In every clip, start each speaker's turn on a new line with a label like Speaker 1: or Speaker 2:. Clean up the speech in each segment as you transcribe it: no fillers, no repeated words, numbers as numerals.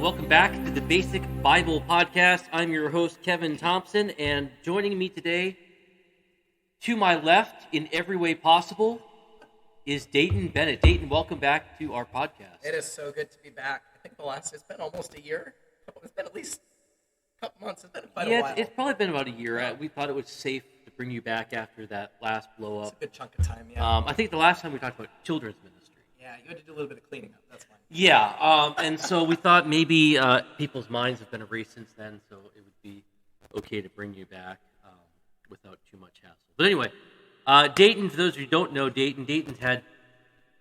Speaker 1: welcome back to the Basic Bible Podcast. I'm your host, Kevin Thompson, and joining me today, to my left, in every way possible, is Dayton Bennett. Dayton, welcome back to our podcast.
Speaker 2: It is so good to be back. I think it's been almost a year. It's been at least a couple months. It's been quite a while.
Speaker 1: It's probably been about a year. We thought it was safe to bring you back after that last blow up.
Speaker 2: It's a good chunk of time, yeah.
Speaker 1: I think the last time we talked about children's ministry.
Speaker 2: Yeah, you had to do a little bit of cleaning up. That's fine.
Speaker 1: Yeah, and so we thought maybe people's minds have been erased since then, so it would be okay to bring you back without too much hassle. But anyway, Dayton, for those of you who don't know Dayton's had,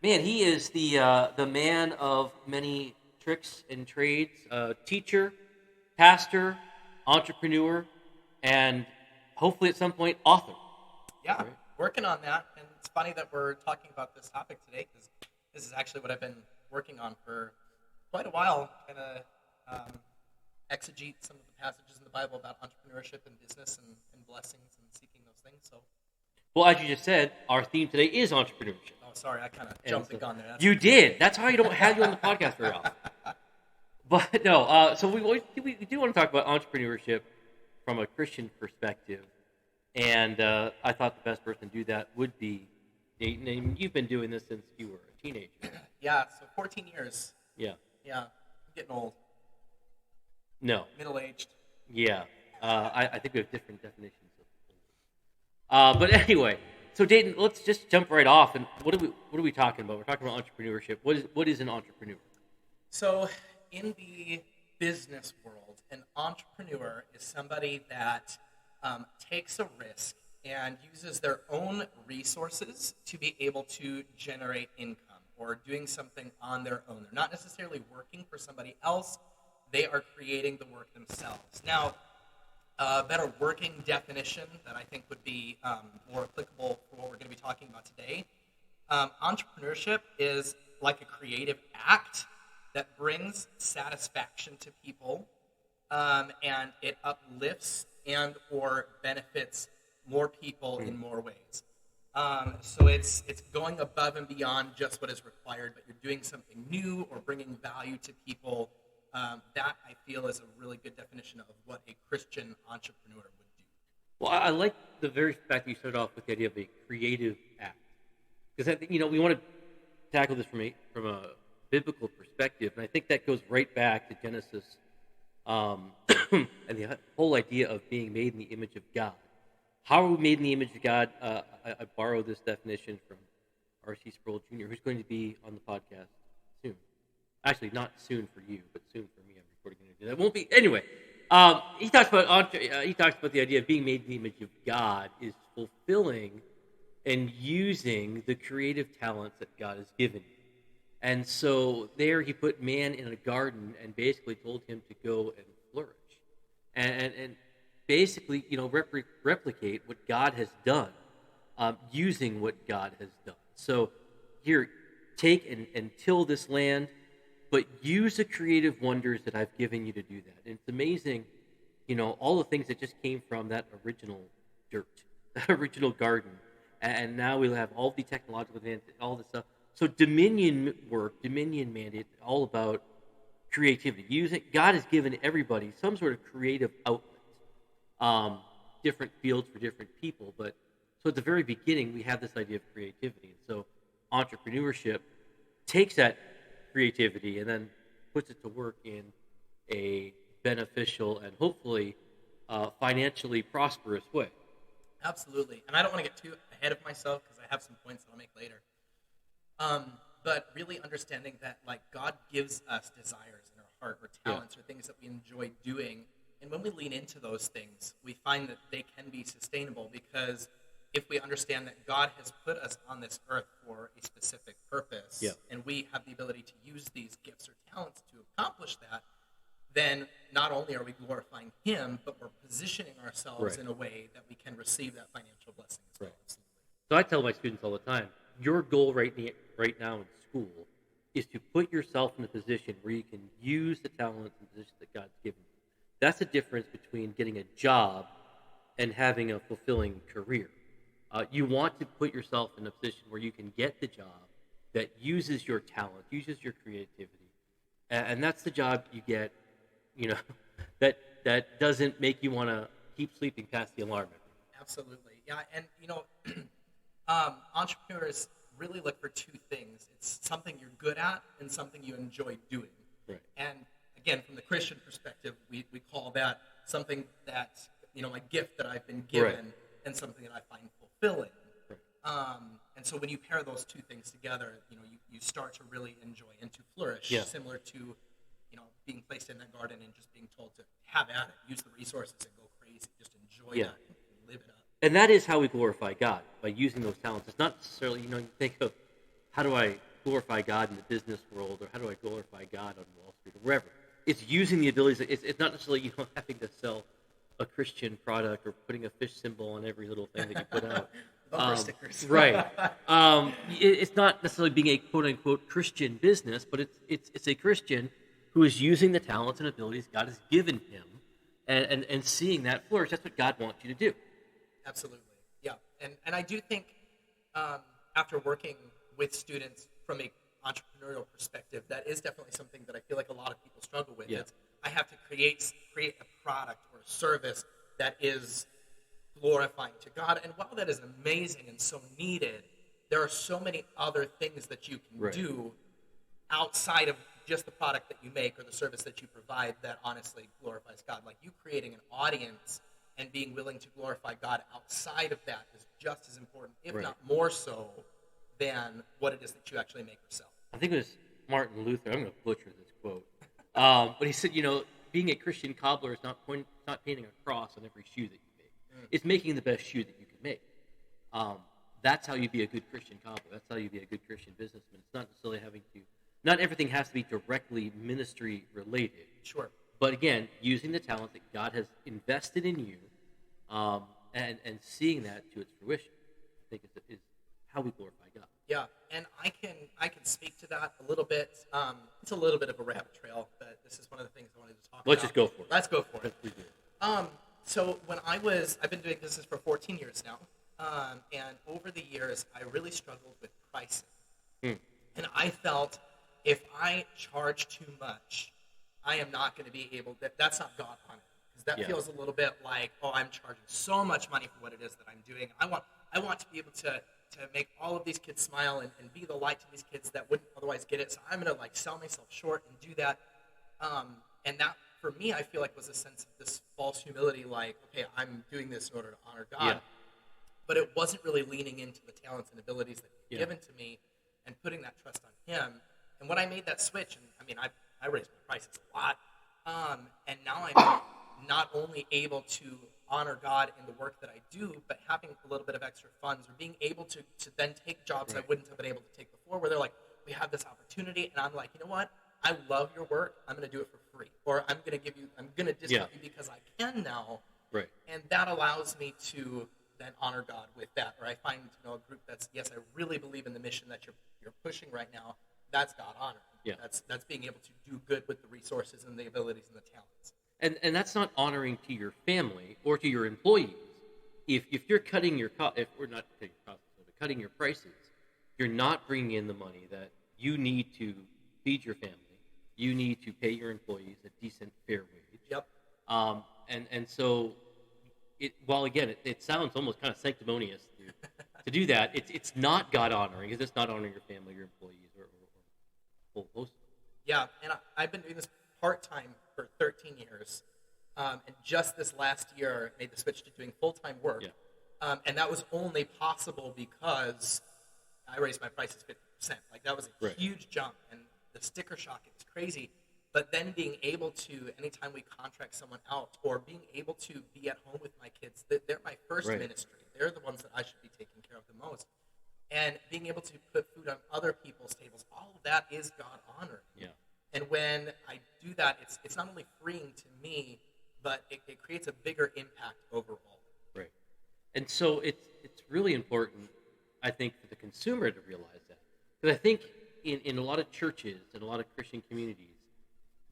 Speaker 1: man, he is the man of many tricks and trades, teacher, pastor, entrepreneur, and hopefully at some point, author.
Speaker 2: Yeah,
Speaker 1: right?
Speaker 2: Working on that, and it's funny that we're talking about this topic today, because this is actually what I've been working on for quite a while, kind of exegete some of the passages in the Bible about entrepreneurship and business and blessings and seeking those things. So,
Speaker 1: well, as you just said, our theme today is entrepreneurship.
Speaker 2: Oh, sorry, I kind of jumped the gun there.
Speaker 1: You did. That's how you don't have you on the podcast very often. But no, so we do want to talk about entrepreneurship from a Christian perspective, and I thought the best person to do that would be Dayton. And you've been doing this since you were a teenager.
Speaker 2: Yeah, so 14 years.
Speaker 1: Yeah.
Speaker 2: Yeah, I'm getting old.
Speaker 1: No.
Speaker 2: Middle-aged.
Speaker 1: Yeah. I think we have different definitions of old. But anyway, so Dayton, let's just jump right off. And what are we talking about? We're talking about entrepreneurship. What is an entrepreneur?
Speaker 2: So in the business world, an entrepreneur is somebody that takes a risk and uses their own resources to be able to generate income or doing something on their own. They're not necessarily working for somebody else. They are creating the work themselves. Now, a better working definition that I think would be more applicable for what we're going to be talking about today, entrepreneurship is like a creative act that brings satisfaction to people, and it uplifts and or benefits more people in more ways. So it's going above and beyond just what is required, but you're doing something new or bringing value to people. That, I feel, is a really good definition of what a Christian entrepreneur would do.
Speaker 1: Well, I like the very fact that you started off with the idea of a creative act, because I think we want to tackle this from a biblical perspective, and I think that goes right back to Genesis, and the whole idea of being made in the image of God. How are we made in the image of God? I borrow this definition from R.C. Sproul Jr., who's going to be on the podcast soon. Actually, not soon for you, but soon for me. I'm recording an interview. That won't be anyway. He talks about the idea of being made in the image of God is fulfilling and using the creative talents that God has given you. And so there he put man in a garden and basically told him to go and flourish and basically replicate what God has done, using what God has done. So here, take and till this land, but use the creative wonders that I've given you to do that. And it's amazing, all the things that just came from that original dirt, that original garden. And now we'll have all the technological advances, all this stuff. So dominion mandate, all about creativity. God has given everybody some sort of creative outlet, different fields for different people. But so at the very beginning, we have this idea of creativity. And so entrepreneurship takes that creativity and then puts it to work in a beneficial and hopefully financially prosperous way.
Speaker 2: Absolutely. And I don't want to get too ahead of myself because I have some points that I'll make later. But really understanding that God gives us desires in our heart or talents or things that we enjoy doing. And when we lean into those things, we find that they can be sustainable, because if we understand that God has put us on this earth for a specific purpose, and we have the ability to use these gifts or talents to accomplish that, then not only are we glorifying Him, but we're positioning ourselves in a way that we can receive that financial blessing as well.
Speaker 1: So I tell my students all the time, your goal right now in school is to put yourself in a position where you can use the talents and positions that God's given you. That's the difference between getting a job and having a fulfilling career. You want to put yourself in a position where you can get the job that uses your talent, uses your creativity, And that's the job you get, you know, that doesn't make you want to keep sleeping past the alarm.
Speaker 2: Absolutely. Yeah, and entrepreneurs really look for two things. It's something you're good at and something you enjoy doing.
Speaker 1: Right.
Speaker 2: And again, from the Christian perspective, we call that something that, my gift that I've been given,
Speaker 1: Right.
Speaker 2: and something that I find fulfilling.
Speaker 1: Right.
Speaker 2: And so when you pair those two things together, you start to really enjoy and to flourish,
Speaker 1: Yeah.
Speaker 2: similar to, being placed in that garden and just being told to have at it, use the resources and go crazy, just enjoy
Speaker 1: Yeah.
Speaker 2: that and live it up.
Speaker 1: And that is how we glorify God, by using those talents. It's not necessarily, you think of how do I glorify God in the business world, or how do I glorify God on Wall Street, or wherever. It's using the abilities. It's not necessarily, having to sell a Christian product or putting a fish symbol on every little thing that you put out.
Speaker 2: Bumper stickers.
Speaker 1: Right. It's not necessarily being a quote-unquote Christian business, but it's a Christian who is using the talents and abilities God has given him and seeing that flourish. That's what God wants you to do.
Speaker 2: Absolutely. Yeah. And I do think after working with students from an entrepreneurial perspective, that is definitely something that I feel like a lot of people struggle with.
Speaker 1: Yeah.
Speaker 2: It's, I have to create a product or a service that is glorifying to God. And while that is amazing and so needed, there are so many other things that you can
Speaker 1: Right.
Speaker 2: do outside of just the product that you make or the service that you provide that honestly glorifies God. Like you creating an audience and being willing to glorify God outside of that is just as important, if
Speaker 1: Right.
Speaker 2: not more so, than what it is that you actually make yourself.
Speaker 1: I think it was Martin Luther. I'm going to butcher this quote. But he said, being a Christian cobbler is not painting a cross on every shoe that you make. It's making the best shoe that you can make. That's how you be a good Christian cobbler. That's how you be a good Christian businessman. It's not necessarily not everything has to be directly ministry related.
Speaker 2: Sure.
Speaker 1: But again, using the talent that God has invested in you, and seeing that to its fruition, I think is how we glorify God.
Speaker 2: Yeah, and I can speak to that a little bit. It's a little bit of a rabbit trail, but this is one of the things I wanted to talk about.
Speaker 1: Let's just go for it.
Speaker 2: Let's go for it.
Speaker 1: Let's do it.
Speaker 2: So when I've been doing business for 14 years now, and over the years, I really struggled with pricing. And I felt if I charge too much, I am not going to be able to, that's not God honoring. Because that
Speaker 1: Yeah.
Speaker 2: feels a little bit like, I'm charging so much money for what it is that I'm doing. I want to be able to make all of these kids smile and be the light to these kids that wouldn't otherwise get it. So I'm going to sell myself short and do that. And that, for me, I feel like was a sense of this false humility, like, okay, I'm doing this in order to honor God.
Speaker 1: Yeah.
Speaker 2: But it wasn't really leaning into the talents and abilities that He's
Speaker 1: Yeah.
Speaker 2: given to me and putting that trust on Him. And when I made that switch, and I raised my prices a lot, and now I'm not only able to honor God in the work that I do, but having a little bit of extra funds or being able to then take jobs I
Speaker 1: Right.
Speaker 2: wouldn't have been able to take before, where they're like, we have this opportunity, and I'm like, you know what? I love your work. I'm going to do it for free, or I'm going to discount you because I can now.
Speaker 1: Right.
Speaker 2: And that allows me to then honor God with that. Or I find a group that's, yes, I really believe in the mission that you're pushing right now. That's God honoring.
Speaker 1: Yeah.
Speaker 2: That's being able to do good with the resources and the abilities and the talents.
Speaker 1: And that's not honoring to your family or to your employees. If you're cutting your if we're not cutting your costs, but cutting your prices, you're not bringing in the money that you need to feed your family. You need to pay your employees a decent, fair wage.
Speaker 2: Yep.
Speaker 1: And so, while again, it sounds almost kind of sanctimonious to do that. It's not God honoring. It's not honoring your family, your employees, or whole host.
Speaker 2: Yeah, and I've been doing this part-time for 13 years, and just this last year made the switch to doing full-time work.
Speaker 1: Yeah.
Speaker 2: And that was only possible because I raised my prices 50%. Like, that was a
Speaker 1: Right.
Speaker 2: huge jump, and the sticker shock is crazy. But then being able to, anytime we contract someone out, or being able to be at home with my kids, they're my first
Speaker 1: Right.
Speaker 2: ministry. They're the ones that I should be taking care of the most. And being able to put food on other people's tables, all of that is God honoring.
Speaker 1: Yeah.
Speaker 2: And when I do that, it's not only freeing to me, but it creates a bigger impact overall.
Speaker 1: Right. And so it's really important, I think, for the consumer to realize that. Because I think in a lot of churches and a lot of Christian communities,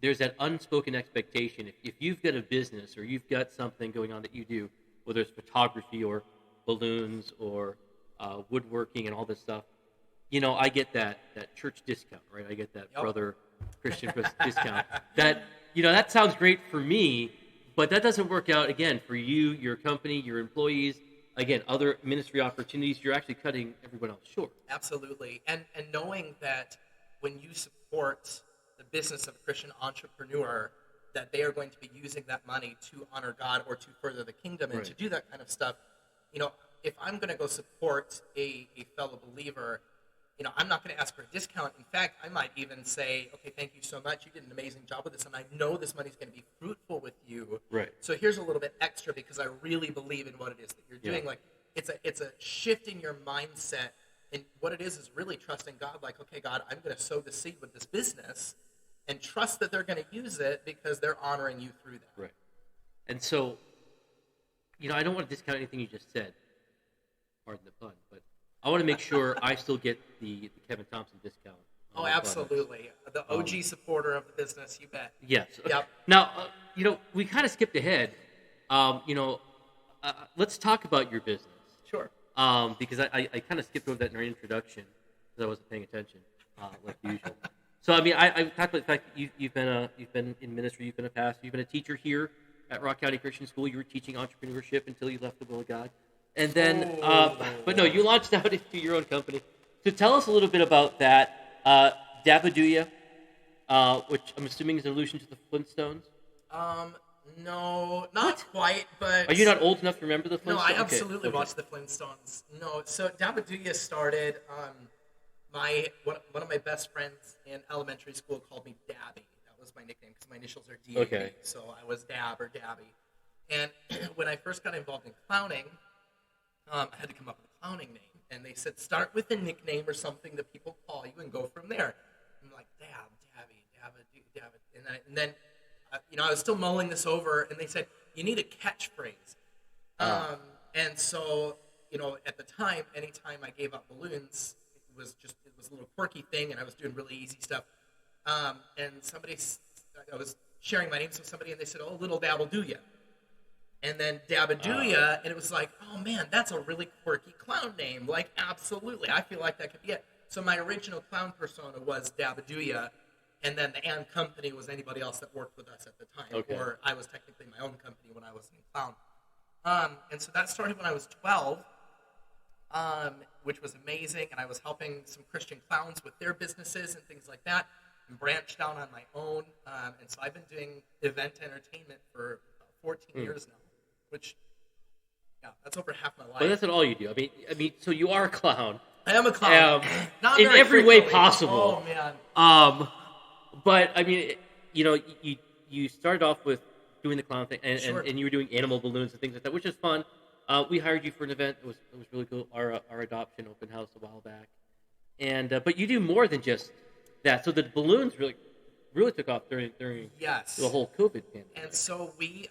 Speaker 1: there's that unspoken expectation. If you've got a business or you've got something going on that you do, whether it's photography or balloons or woodworking and all this stuff, I get that church discount, right? I get that
Speaker 2: Yep.
Speaker 1: brother Christian discount. That that sounds great for me, but that doesn't work out again for you, your company, your employees. Again, other ministry opportunities. You're actually cutting everyone else short.
Speaker 2: Absolutely, and knowing that when you support the business of a Christian entrepreneur, that they are going to be using that money to honor God or to further the kingdom and to do that kind of stuff. If I'm going to go support a fellow believer, I'm not going to ask for a discount. In fact, I might even say, okay, thank you so much. You did an amazing job with this, and I know this money's going to be fruitful with you.
Speaker 1: Right.
Speaker 2: So here's a little bit extra because I really believe in what it is that you're doing. Like it's a shift in your mindset, and what it is really trusting God. Like, okay, God, I'm going to sow the seed with this business, and trust that they're going to use it because they're honoring you through that.
Speaker 1: Right. And so, I don't want to discount anything you just said. Pardon the pun, but I want to make sure I still get the Kevin Thompson discount.
Speaker 2: Oh, absolutely. The OG supporter of the business, you bet.
Speaker 1: Yes.
Speaker 2: Yep.
Speaker 1: Now, we kind of skipped ahead. Let's talk about your business.
Speaker 2: Sure.
Speaker 1: Because I kind of skipped over that in our introduction because I wasn't paying attention, like usual. So, I talked about the fact that you've been in ministry, you've been a pastor, you've been a teacher here at Rock County Christian School. You were teaching entrepreneurship until you left the will of God. And then, but no, you launched out into your own company. So tell us a little bit about that. Dabadooya, which I'm assuming is an allusion to the Flintstones.
Speaker 2: No, not quite, but...
Speaker 1: Are you not old enough to remember the Flintstones?
Speaker 2: No, I absolutely watched the Flintstones. No, so Dabadooya started, one of my best friends in elementary school called me Dabby. That was my nickname because my initials are D.
Speaker 1: Okay.
Speaker 2: So I was Dab or Dabby. And when I first got involved in clowning, I had to come up with a clowning name. And they said, start with a nickname or something that people call you and go from there. I'm like, Dab, Dabby, Dabba. And then, I was still mulling this over, and they said, you need a catchphrase. And so, at the time, anytime I gave out balloons, it was a little quirky thing, and I was doing really easy stuff. And I was sharing my name with somebody, and they said, oh, little Dabadooya. And then Dabadooya, and it was like, oh man, that's a really quirky clown name. Like, absolutely, I feel like that could be it. So my original clown persona was Dabadooya, and then the and company was anybody else that worked with us at the time.
Speaker 1: Okay.
Speaker 2: Or I was technically my own company when I was in clown. And so that started when I was 12, which was amazing, and I was helping some Christian clowns with their businesses and things like that, and branched out on my own. And so I've been doing event entertainment for 14 years now. Which, that's over half my life.
Speaker 1: But that's not all you do. I mean, so you are a clown.
Speaker 2: I am a clown. Not
Speaker 1: in
Speaker 2: very
Speaker 1: every way
Speaker 2: frequently.
Speaker 1: possible.
Speaker 2: Oh man.
Speaker 1: But you started off with doing the clown thing, and,
Speaker 2: Sure.
Speaker 1: and you were doing animal balloons and things like that, which is fun. We hired you for an event. It was really cool. Our adoption open house a while back, and but you do more than just that. So the balloons really took off during
Speaker 2: Yes.
Speaker 1: the whole COVID pandemic.
Speaker 2: And so we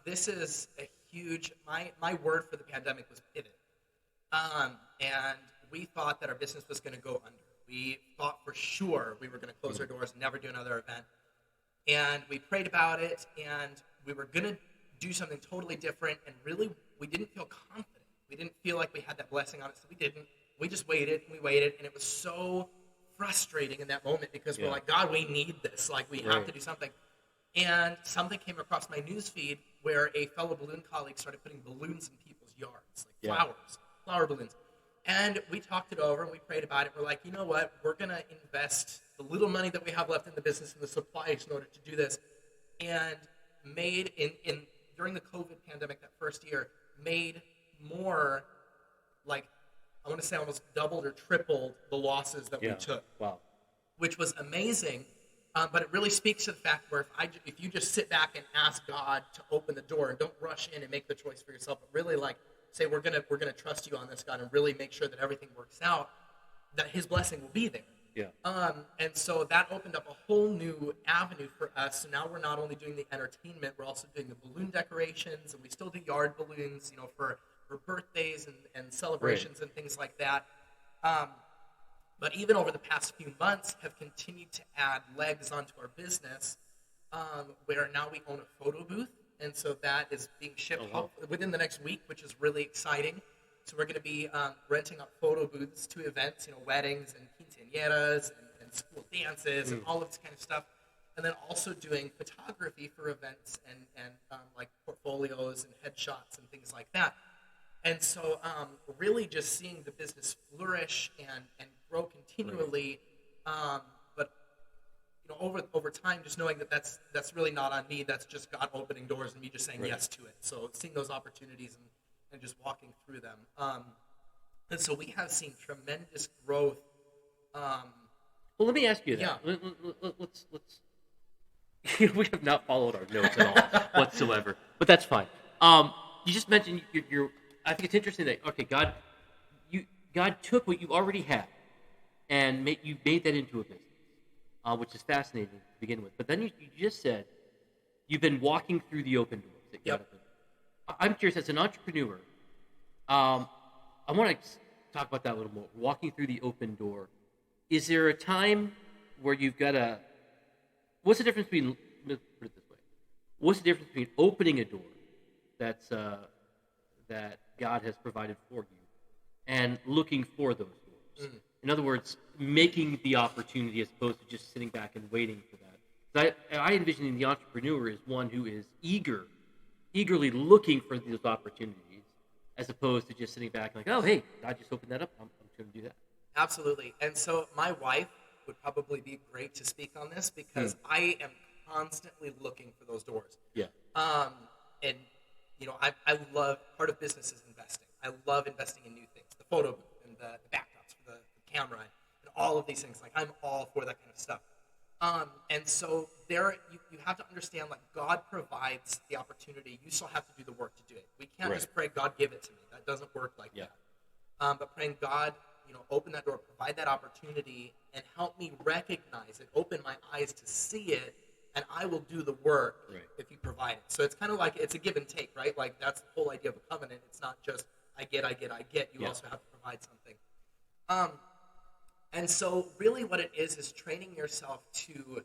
Speaker 2: this is a huge. My word for the pandemic was pivot. And we thought that our business was going to go under. We thought for sure we were going to close our doors and never do another event. And we prayed about it, and we were going to do something totally different, and really we didn't feel confident. We didn't feel like we had that blessing on it, so we didn't. We just waited, and it was so frustrating in that moment because we're like, God, we need this. Like, we have to do something. And something came across my news feed where a fellow balloon colleague started putting balloons in people's yards, like flower balloons. And we talked it over, and we prayed about it. We're like, you know what? We're going to invest the little money that we have left in the business and the supplies in order to do this. And made, during the COVID pandemic that first year, made more, like, I want to say almost doubled or tripled the losses that we took. Wow. Which was amazing. But it really speaks to the fact where if you just sit back and ask God to open the door and don't rush in and make the choice for yourself, but really say we're gonna trust you on this, God, and really make sure that everything works out, that His blessing will be there. Yeah. And so that opened up a whole new avenue for us. So now we're not only doing the entertainment, we're also doing the balloon decorations, and we still do yard balloons, for birthdays and celebrations and things like that. But even over the past few months have continued to add legs onto our business, where now we own a photo booth. And so that is being shipped within the next week, which is really exciting. So we're going to be renting out photo booths to events, weddings and quinceañeras and and school dances and all of this kind of stuff. And then also doing photography for events and like portfolios and headshots and things like that. And so really just seeing the business flourish and grow continually. But over time, just knowing that that's really not on me. That's just God opening doors and me just saying yes to it. So seeing those opportunities and just walking through them. And so we have seen tremendous growth.
Speaker 1: Well, let me ask you that. Yeah. Let's we have not followed our notes at all whatsoever, but that's fine. You just mentioned you're I think it's interesting that God took what you already had and you made that into a business, which is fascinating to begin with. But then you just said you've been walking through the open doors that God opened. I'm curious, as an entrepreneur, I want to talk about that a little more. Walking through the open door. Is there a time where you've got to? What's the difference between? Let's put it this way. What's the difference between opening a door that's that God has provided for you, and looking for those doors? In other words, making the opportunity as opposed to just sitting back and waiting for that. I envision the entrepreneur as one who is eagerly looking for those opportunities, as opposed to just sitting back and like, oh, hey, God just opened that up. I'm going to do that.
Speaker 2: Absolutely. And so my wife would probably be great to speak on this because I am constantly looking for those doors.
Speaker 1: Yeah.
Speaker 2: And, I love, part of business is investing. I love investing in new things, the photo booth and the backdrops for the camera and all of these things. Like, I'm all for that kind of stuff. And so you have to understand, like, God provides the opportunity. You still have to do the work to do it. We can't just pray, God, give it to me. That doesn't work like that. But praying, God, open that door, provide that opportunity, and help me recognize it, open my eyes to see it, and I will do the work if you provide it. So it's kind of like, it's a give and take, right? Like, that's the whole idea of a covenant. It's not just, I get. You also have to provide something. And so really what it is training yourself to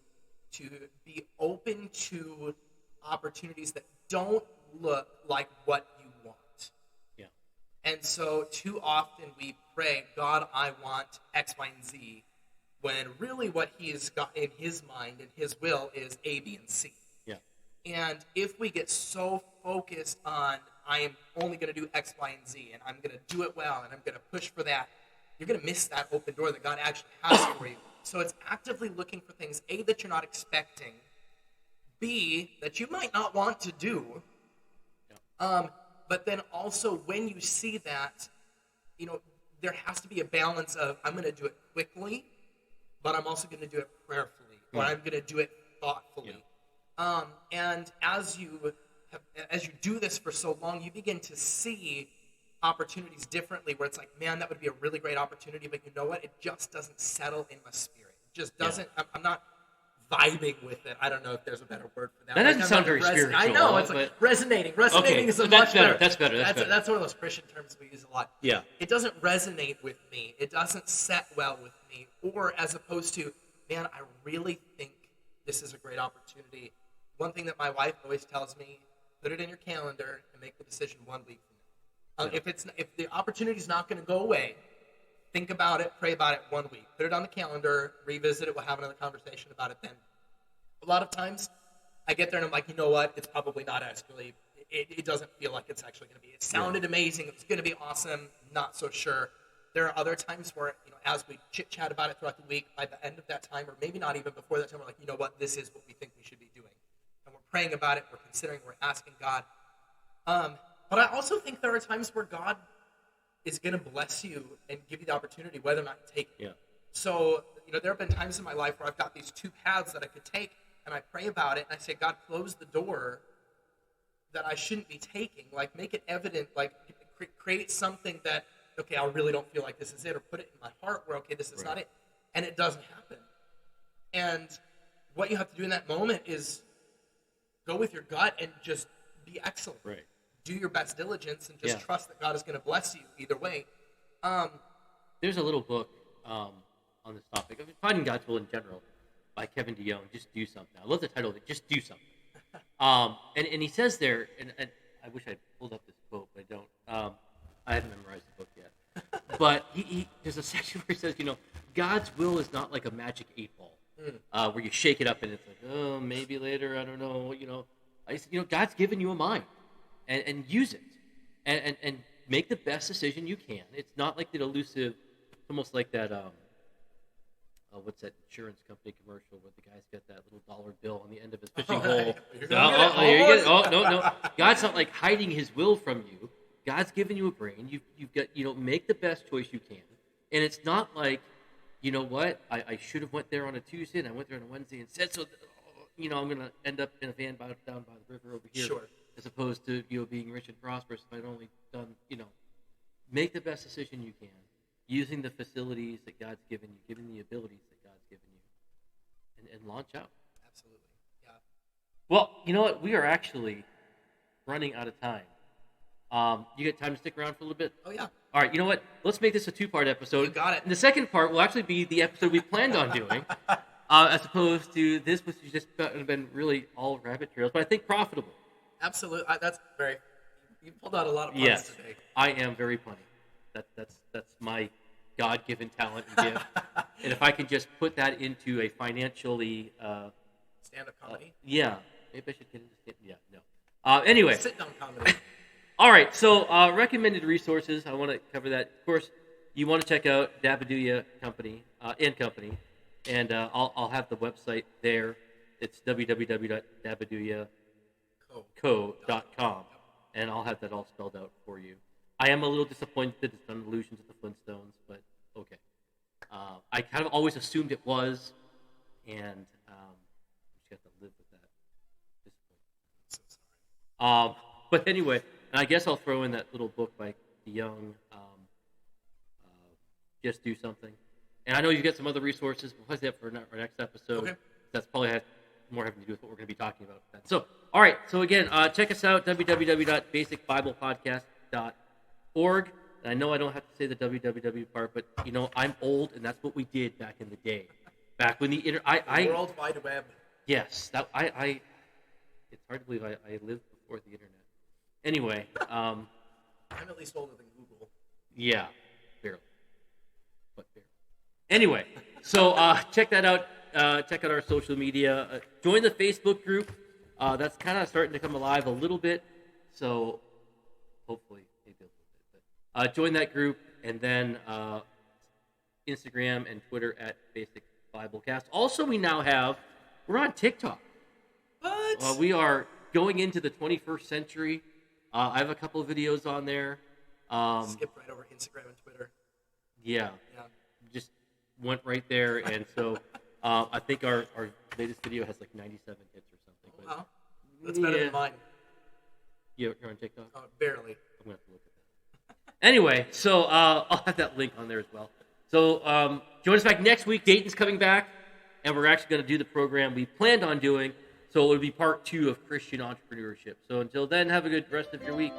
Speaker 2: be open to opportunities that don't look like what you want.
Speaker 1: Yeah.
Speaker 2: And so too often we pray, God, I want X, Y, and Z, when really what he has got in his mind and his will is A, B, and C.
Speaker 1: Yeah.
Speaker 2: And if we get so focused on, I am only going to do X, Y, and Z, and I'm going to do it well, and I'm going to push for that, you're going to miss that open door that God actually has for you. So it's actively looking for things, A, that you're not expecting, B, that you might not want to do, but then also when you see that, there has to be a balance of, I'm going to do it quickly, but I'm also going to do it prayerfully, or I'm going to do it thoughtfully. Yeah. And as you do this for so long, you begin to see opportunities differently, where it's like, man, that would be a really great opportunity, but you know what? It just doesn't settle in my spirit. It just doesn't. Yeah. I'm not vibing with it. I don't know if there's a better word for that.
Speaker 1: That doesn't sound very spiritual.
Speaker 2: I know, it's like resonating. Resonating is much better.
Speaker 1: That's better.
Speaker 2: That's one of those Christian terms we use a lot.
Speaker 1: Yeah.
Speaker 2: It doesn't resonate with me. It doesn't set well with me. Or as opposed to, man, I really think this is a great opportunity. One thing that my wife always tells me, put it in your calendar and make the decision 1 week from now. If the opportunity is not going to go away, think about it, pray about it 1 week. Put it on the calendar, revisit it, we'll have another conversation about it then. A lot of times, I get there and I'm like, you know what? It's probably not actually, it doesn't feel like it's actually going to be. It sounded amazing. It was going to be awesome. Not so sure. There are other times where, as we chit-chat about it throughout the week, by the end of that time, or maybe not even before that time, we're like, you know what? This is what we think we should be doing. And we're praying about it. We're considering. We're asking God. But I also think there are times where God is going to bless you and give you the opportunity, whether or not you take it.
Speaker 1: Yeah.
Speaker 2: So, there have been times in my life where I've got these two paths that I could take, and I pray about it, and I say, God, close the door that I shouldn't be taking. Like, make it evident, like, create something that, okay, I really don't feel like this is it, or put it in my heart where, okay, this is not it. And it doesn't happen. And what you have to do in that moment is go with your gut and just be excellent.
Speaker 1: Right.
Speaker 2: Do your best diligence and just trust that God is going to bless you either way.
Speaker 1: There's a little book on this topic of finding God's will in general by Kevin DeYoung. Just do something. I love the title of it. Just do something. And he says there, and I wish I'd pulled up this quote, but I don't. I haven't memorized the book yet. But he there's a section where he says, God's will is not like a magic 8-ball where you shake it up and it's like, oh, maybe later, I don't know. God's given you a mind, and use it, and make the best decision you can. It's not like that elusive, almost like that. What's that insurance company commercial where the guy's got that little dollar bill on the end of his fishing hole? No. God's not like hiding his will from you. God's given you a brain. You've got, make the best choice you can. And it's not like, you know what, I should have went there on a Tuesday and I went there on a Wednesday and said so. I'm going to end up in a van down by the river over here,
Speaker 2: Sure.
Speaker 1: as opposed to being rich and prosperous if I'd only done, make the best decision you can. Using the facilities that God's given you, giving the abilities that God's given you, and launch out.
Speaker 2: Absolutely, yeah.
Speaker 1: Well, you know what? We are actually running out of time. You got time to stick around for a little bit?
Speaker 2: Oh, yeah.
Speaker 1: All right, you know what? Let's make this a 2-part episode.
Speaker 2: You got it.
Speaker 1: And the second part will actually be the episode we planned on doing, as opposed to this, which has just been really all rabbit trails, but I think profitable.
Speaker 2: Absolutely. That's very... You pulled out a lot of puns today.
Speaker 1: I am very punny. That's my God-given talent and gift. And if I can just put that into a financially...
Speaker 2: stand-up comedy?
Speaker 1: Yeah. Maybe I should get into stand-up. Yeah, no. Anyway.
Speaker 2: Sit-down comedy.
Speaker 1: All right, so recommended resources. I want to cover that. Of course, you want to check out Dabadooya Company, and I'll have the website there. It's www.dabadooyaco.com, and I'll have that all spelled out for you. I am a little disappointed that it's done allusions to the Flintstones, but okay. I kind of always assumed it was, and just have to live with that.
Speaker 2: I'm so sorry.
Speaker 1: But anyway, and I guess I'll throw in that little book by DeYoung, Just Do Something. And I know you get some other resources. We'll have that for our next episode.
Speaker 2: Okay.
Speaker 1: That's probably more having to do with what we're going to be talking about. So, all right. So again, check us out, www.basicbiblepodcast.org. And I know I don't have to say the www part, but I'm old, and that's what we did back in the day. Back when the
Speaker 2: World Wide Web.
Speaker 1: Yes, it's hard to believe I lived before the internet. Anyway,
Speaker 2: I'm at least older than Google.
Speaker 1: Yeah, barely. But barely. Anyway, so check that out. Check out our social media. Join the Facebook group. That's kind of starting to come alive a little bit. So hopefully, maybe a little bit. But join that group, and then Instagram and Twitter at Basic Biblecast. Also, we're on TikTok.
Speaker 2: What?
Speaker 1: We are going into the 21st century. I have a couple of videos on there.
Speaker 2: Skip right over Instagram and Twitter.
Speaker 1: Yeah. Just went right there, and so I think our latest video has like 97 hits or something.
Speaker 2: Oh, wow. That's better than mine.
Speaker 1: You're on TikTok?
Speaker 2: Barely.
Speaker 1: I'm going to have to look at that. Anyway, so I'll have that link on there as well. So join us back next week. Dayton's coming back, and we're actually going to do the program we planned on doing. So it'll be part 2 of Christian entrepreneurship. So until then, have a good rest of your week.